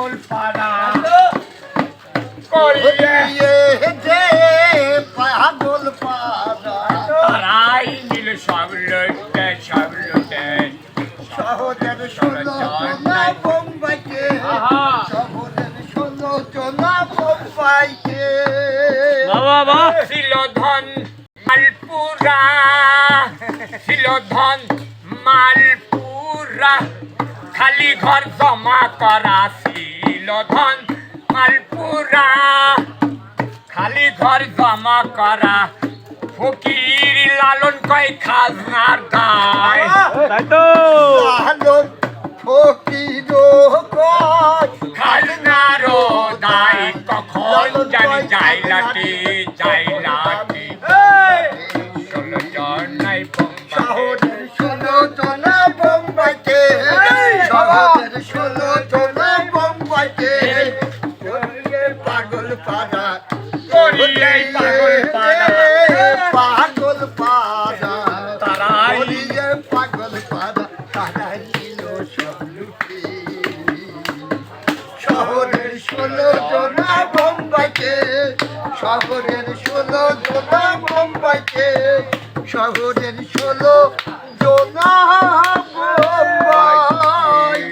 পাগল পাড়া করিয়ে যে পাগল পাড়া তারাই নিল সব লুটে সব লুটে শহরের 16 জনা বোম্বাইকে শহরের 16 জনা বোম্বাইকে বাবা ছিল ধন মালপুরা ছিল ধন মালপুরা খালি ঘর জমা করা ছিল ধন মালপুরা খালি ঘর জমা করা ফকির লালন কয় খাজনার দায় তাই তো লালন ফকির কয় খাজনারও দায় কখন জানি যাই লাটি 16 জনাই শহরের 16 জনা বোম্বাইকে শহরের 16 জনা বোম্বাইকে পাগল পাড়া করিয়ে পাগল পাড়া পাগল পাড়া তারাই করিয়ে পাগল পাড়া তারাই ছিল সব লুটে শহরের 16 জনা বোম্বাইকে শহরের 16 জনা বোম্বাইকে শহরের 16 জনা বোম্বাই